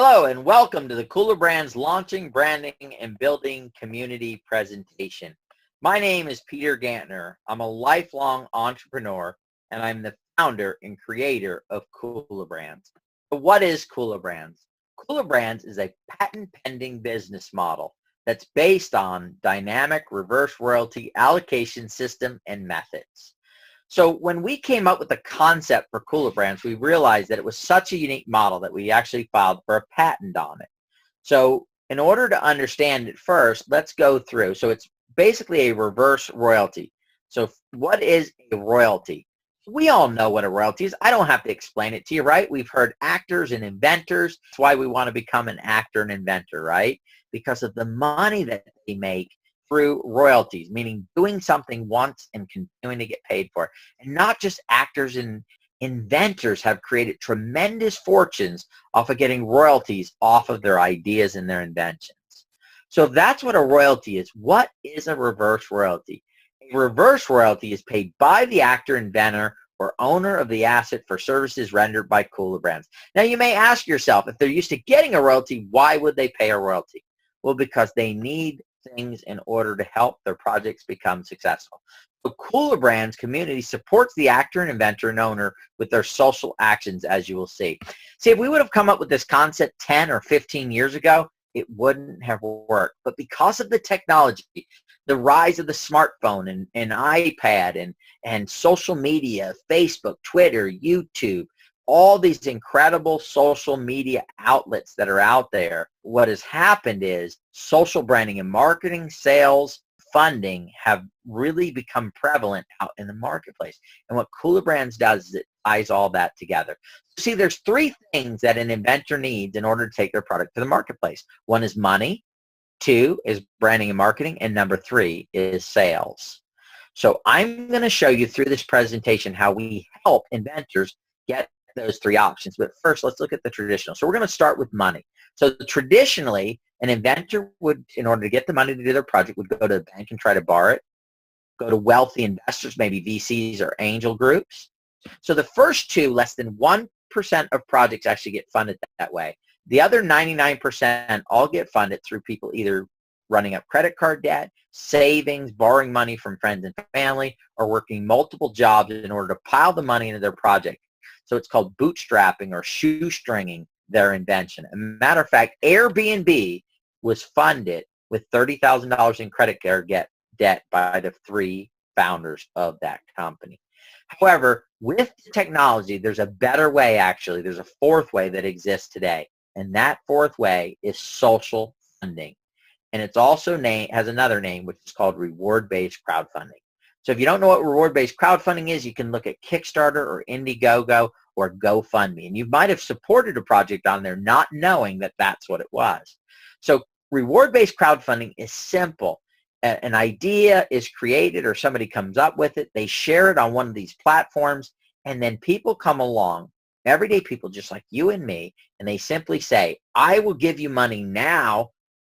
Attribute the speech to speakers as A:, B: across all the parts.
A: Hello and welcome to the kulaBrands Launching, Branding, and Building Community presentation. My name is Peter Gantner. I'm a lifelong entrepreneur and I'm the founder and creator of kulaBrands. So what is kulaBrands? kulaBrands is a patent pending business model that's based on dynamic reverse royalty allocation system and methods. So when we came up with the concept for kulaBrands, we realized that it was such a unique model that we actually filed for a patent on it. So in order to understand it first, let's go through. So it's basically a reverse royalty. So what is a royalty? We all know what a royalty is. I don't have to explain it to you, right? We've heard actors and inventors. That's why we want to become an actor and inventor, right? Because of the money that they make through royalties, meaning doing something once and continuing to get paid for it. And not just actors and inventors have created tremendous fortunes off of getting royalties off of their ideas and their inventions. So that's what a royalty is. What is a reverse royalty? A reverse royalty is paid by the actor, inventor, or owner of the asset for services rendered by kulaBrands. Now you may ask yourself, if they're used to getting a royalty, why would they pay a royalty? Well, because they need things in order to help their projects become successful. So kulaBrands community supports the actor and inventor and owner with their social actions, as you will see. See, if we would have come up with this concept 10 or 15 years ago, it wouldn't have worked. But because of the technology, the rise of the smartphone and iPad and social media, Facebook, Twitter, YouTube, all these incredible social media outlets that are out there, what has happened is social branding and marketing, sales, funding have really become prevalent out in the marketplace. And what kulaBrands does is it ties all that together. See, there's three things that an inventor needs in order to take their product to the marketplace. One is money, two is branding and marketing, and number three is sales. So I'm going to show you through this presentation how we help inventors get those three options. But first, let's look at the traditional. So we're going to start with money. So traditionally, an inventor would, in order to get the money to do their project, would go to the bank and try to borrow it, go to wealthy investors, maybe VCs or angel groups. So the first two, less than 1% of projects actually get funded that way. The other 99% all get funded through people either running up credit card debt, savings, borrowing money from friends and family, or working multiple jobs in order to pile the money into their project. So it's called bootstrapping or shoestringing their invention. As a matter of fact, Airbnb was funded with $30,000 in credit card debt by the three founders of that company. However, with technology, there's a better way actually. There's a fourth way that exists today. And that fourth way is social funding. And it's also has another name, which is called reward-based crowdfunding. So if you don't know what reward-based crowdfunding is, you can look at Kickstarter or Indiegogo or GoFundMe. And you might have supported a project on there not knowing that that's what it was. So reward-based crowdfunding is simple. An idea is created or somebody comes up with it. They share it on one of these platforms, and then people come along, everyday people just like you and me, and they simply say, I will give you money now,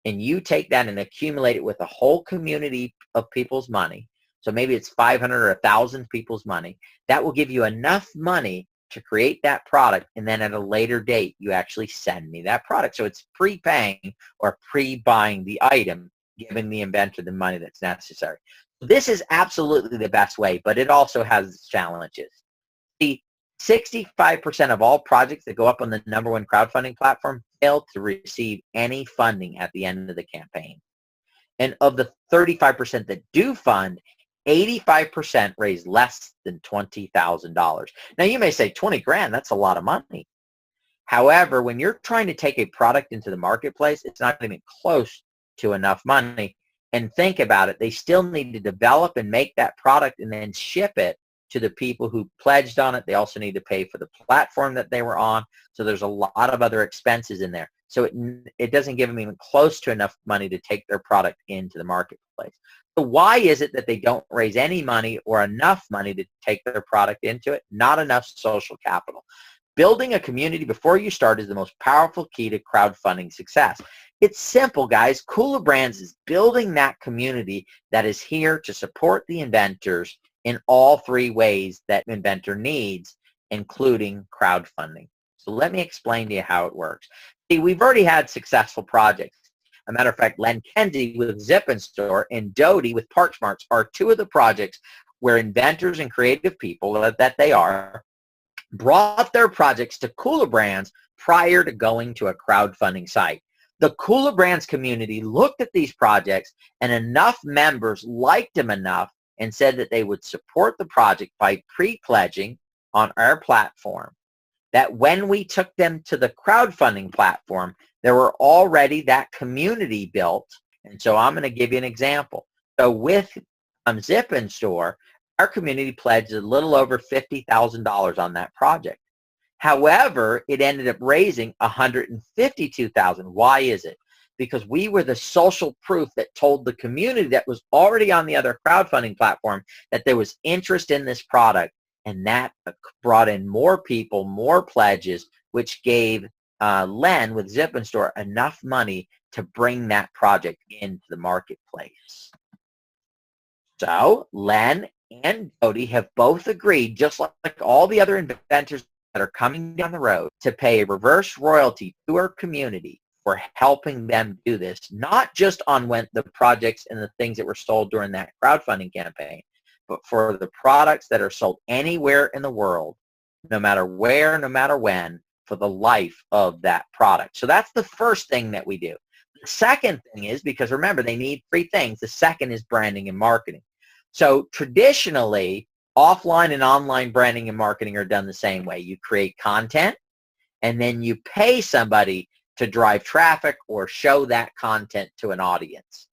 A: and you take that and accumulate it with a whole community of people's money. So maybe it's 500 or 1,000 people's money. That will give you enough money to create that product, and then at a later date, you actually send me that product. So it's prepaying or pre-buying the item, giving the inventor the money that's necessary. This is absolutely the best way, but it also has its challenges. See, 65% of all projects that go up on the #1 crowdfunding platform fail to receive any funding at the end of the campaign. And of the 35% that do fund, 85% raise less than $20,000. Now you may say 20 grand, that's a lot of money. However, when you're trying to take a product into the marketplace, it's not even close to enough money. And think about it, they still need to develop and make that product and then ship it to the people who pledged on it. They also need to pay for the platform that they were on. So there's a lot of other expenses in there. So it doesn't give them even close to enough money to take their product into the marketplace. So why is it that they don't raise any money or enough money to take their product into it? Not enough social capital. Building a community before you start is the most powerful key to crowdfunding success. It's simple, guys. kulaBrands is building that community that is here to support the inventors in all three ways that an inventor needs, including crowdfunding. So let me explain to you how it works. See, we've already had successful projects. As a matter of fact, Len Kenzie with Zip and Store and Doty with Parchmarts are two of the projects where inventors and creative people that they are brought their projects to kulaBrands prior to going to a crowdfunding site. The kulaBrands community looked at these projects, and enough members liked them enough and said that they would support the project by pre-pledging on our platform, that when we took them to the crowdfunding platform, there were already that community built. And so I'm going to give you an example. So with Zip and Store, our community pledged a little over $50,000 on that project. However, it ended up raising $152,000. Why is it? Because we were the social proof that told the community that was already on the other crowdfunding platform that there was interest in this product, and that brought in more people, more pledges, which gave Len with Zip and Store enough money to bring that project into the marketplace. So Len and Doty have both agreed, just like all the other inventors that are coming down the road, to pay a reverse royalty to our community for helping them do this, not just on when the projects and the things that were sold during that crowdfunding campaign, but for the products that are sold anywhere in the world, no matter where, no matter when, for the life of that product. So that's the first thing that we do. The second thing is, because remember, they need three things. The second is branding and marketing. So traditionally, offline and online branding and marketing are done the same way. You create content, and then you pay somebody to drive traffic or show that content to an audience.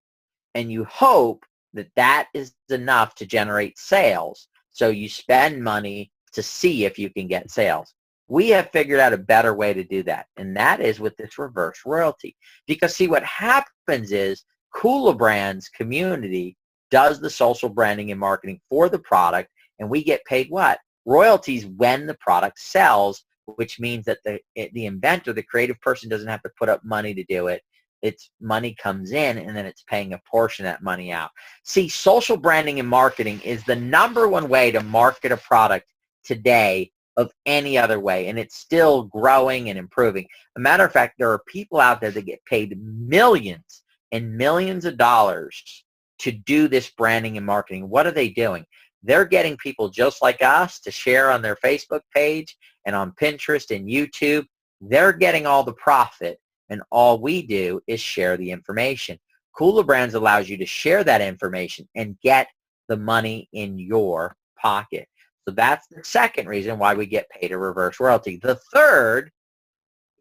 A: And you hope that that is enough to generate sales. So you spend money to see if you can get sales. We have figured out a better way to do that, and that is with this reverse royalty. Because see, what happens is kulaBrands community does the social branding and marketing for the product, and we get paid what? Royalties when the product sells, which means that the inventor, the creative person, doesn't have to put up money to do it. Its money comes in, and then it's paying a portion of that money out. See, social branding and marketing is the #1 way to market a product today of any other way, and it's still growing and improving. As a matter of fact, there are people out there that get paid millions and millions of dollars to do this branding and marketing. What are they doing? They're getting people just like us to share on their Facebook page and on Pinterest and YouTube. They're getting all the profit, and all we do is share the information. kulaBrands allows you to share that information and get the money in your pocket. So that's the second reason why we get paid a reverse royalty. The third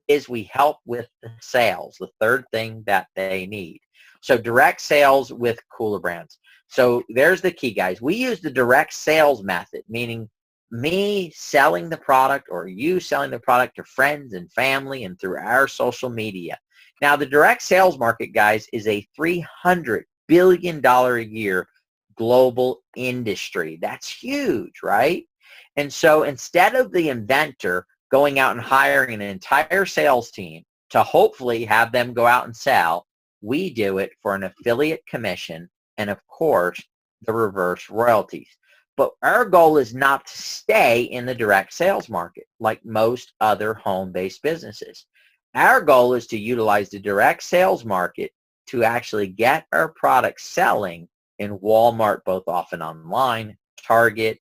A: is we help with the sales, the third thing that they need. So direct sales with kulaBrands. So there's the key, guys. We use the direct sales method, meaning me selling the product or you selling the product to friends and family and through our social media. Now, the direct sales market, guys, is a $300 billion a year global industry. That's huge, right? And so instead of the inventor going out and hiring an entire sales team to hopefully have them go out and sell, we do it for an affiliate commission and, of course, the reverse royalties. But our goal is not to stay in the direct sales market like most other home-based businesses. Our goal is to utilize the direct sales market to actually get our products selling in Walmart, both off and online, Target,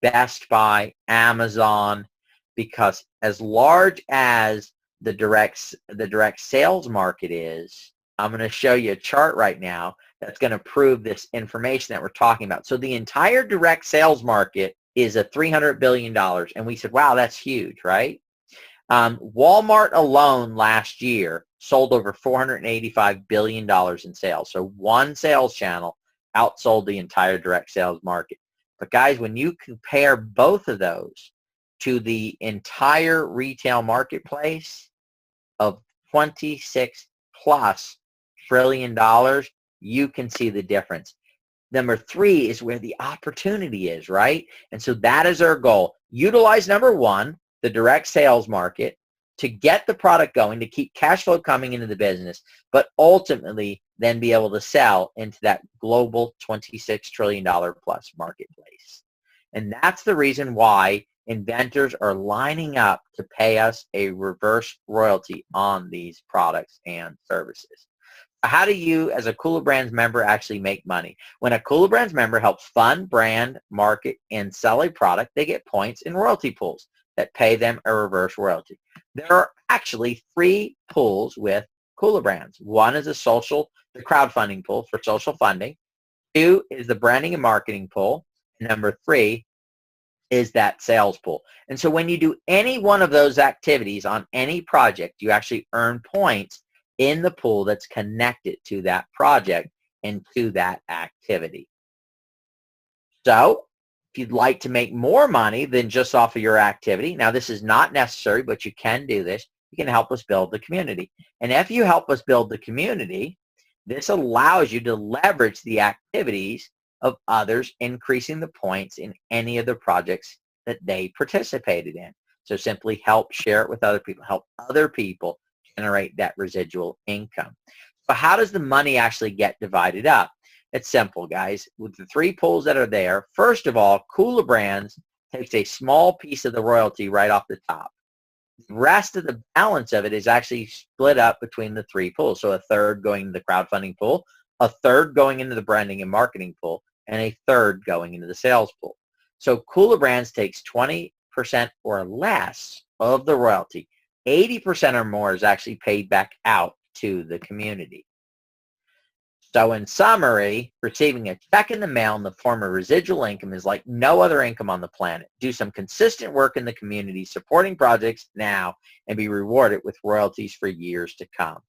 A: Best Buy, Amazon, because as large as the direct sales market is, I'm going to show you a chart right now that's going to prove this information that we're talking about. So the entire direct sales market is a $300 billion, and we said, wow, that's huge, right? Walmart alone last year sold over $485 billion in sales. So one sales channel outsold the entire direct sales market. But guys, when you compare both of those to the entire retail marketplace of $26+ trillion, you can see the difference. Number 3 is where the opportunity is, right? And so that is our goal. Utilize number 1, the direct sales market, to get the product going, to keep cash flow coming into the business, but ultimately then be able to sell into that global $26 trillion plus marketplace. And that's the reason why inventors are lining up to pay us a reverse royalty on these products and services. How do you, as a kulaBrands member, actually make money? When a kulaBrands member helps fund, brand, market, and sell a product, they get points in royalty pools that pay them a reverse royalty. There are actually 3 pools with kulaBrands. One is the crowdfunding pool for social funding. 2 is the branding and marketing pool. And number 3 is that sales pool. And so when you do any one of those activities on any project, you actually earn points in the pool that's connected to that project and to that activity. So if you'd like to make more money than just off of your activity, now this is not necessary, but you can do this. You can help us build the community. And if you help us build the community, this allows you to leverage the activities of others, increasing the points in any of the projects that they participated in. So simply help share it with other people, help other people generate that residual income. So how does the money actually get divided up? It's simple, guys. With the 3 pools that are there, first of all, kulaBrands takes a small piece of the royalty right off the top. The rest of the balance of it is actually split up between the 3 pools. So a third going into the crowdfunding pool, a third going into the branding and marketing pool, and a third going into the sales pool. So kulaBrands takes 20% or less of the royalty. 80% or more is actually paid back out to the community. So in summary, receiving a check in the mail in the form of residual income is like no other income on the planet. Do some consistent work in the community, supporting projects now, and be rewarded with royalties for years to come.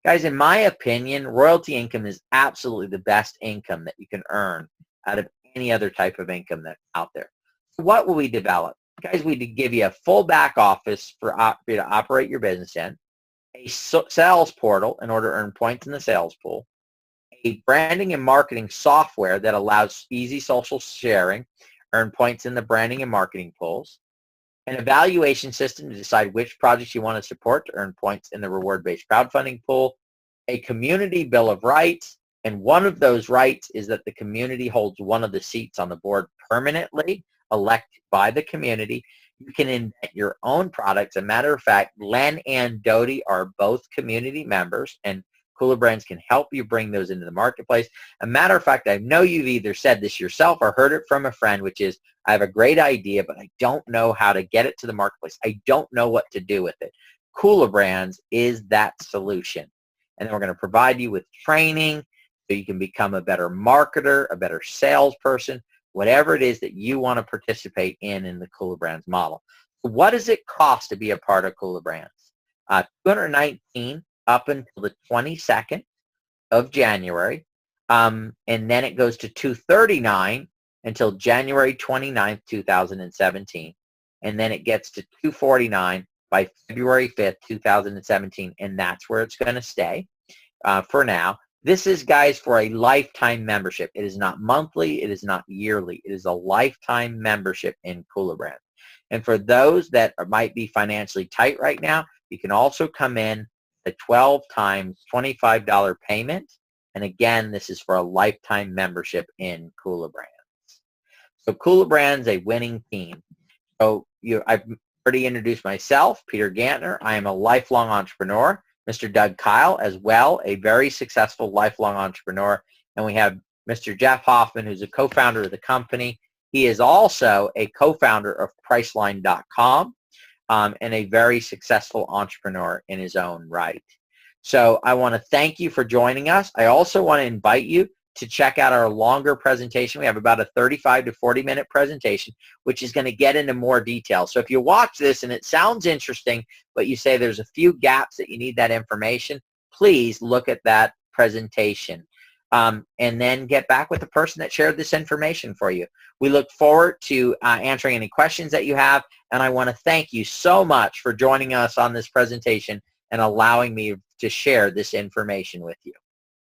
A: Guys, in my opinion, royalty income is absolutely the best income that you can earn out of any other type of income that's out there. So what will we develop? Guys, we give you a full back office for you to operate your business in, a sales portal in order to earn points in the sales pool, a branding and marketing software that allows easy social sharing, earn points in the branding and marketing pools, an evaluation system to decide which projects you want to support to earn points in the reward-based crowdfunding pool, a community bill of rights, and one of those rights is that the community holds one of the seats on the board permanently, elected by the community. You can invent your own products. As a matter of fact, Len and Dodie are both community members, and kulaBrands can help you bring those into the marketplace. A matter of fact, I know you've either said this yourself or heard it from a friend, which is, I have a great idea, but I don't know how to get it to the marketplace. I don't know what to do with it. kulaBrands is that solution. And then we're going to provide you with training so you can become a better marketer, a better salesperson, whatever it is that you want to participate in the kulaBrands model. What does it cost to be a part of kulaBrands? $219 up until the 22nd of January, and then it goes to $239 until January 29th, 2017, and then it gets to $249 by February 5th, 2017, and that's where it's going to stay for now. This is, guys, for a lifetime membership. It is not monthly. It is not yearly. It is a lifetime membership in kulaBrands. And for those that might be financially tight right now, you can also come in a 12 times $25 payment. And again, this is for a lifetime membership in kulaBrands. So kulaBrands, a winning team. So I've already introduced myself, Peter Gantner. I am a lifelong entrepreneur. Mr. Doug Kyle as well, a very successful lifelong entrepreneur. And we have Mr. Jeff Hoffman, who's a co-founder of the company. He is also a co-founder of Priceline.com and a very successful entrepreneur in his own right. So I want to thank you for joining us. I also want to invite you to check out our longer presentation. We have about a 35 to 40-minute presentation, which is going to get into more detail. So if you watch this and it sounds interesting, but you say there's a few gaps that you need that information, please look at that presentation and then get back with the person that shared this information for you. We look forward to answering any questions that you have, and I want to thank you so much for joining us on this presentation and allowing me to share this information with you.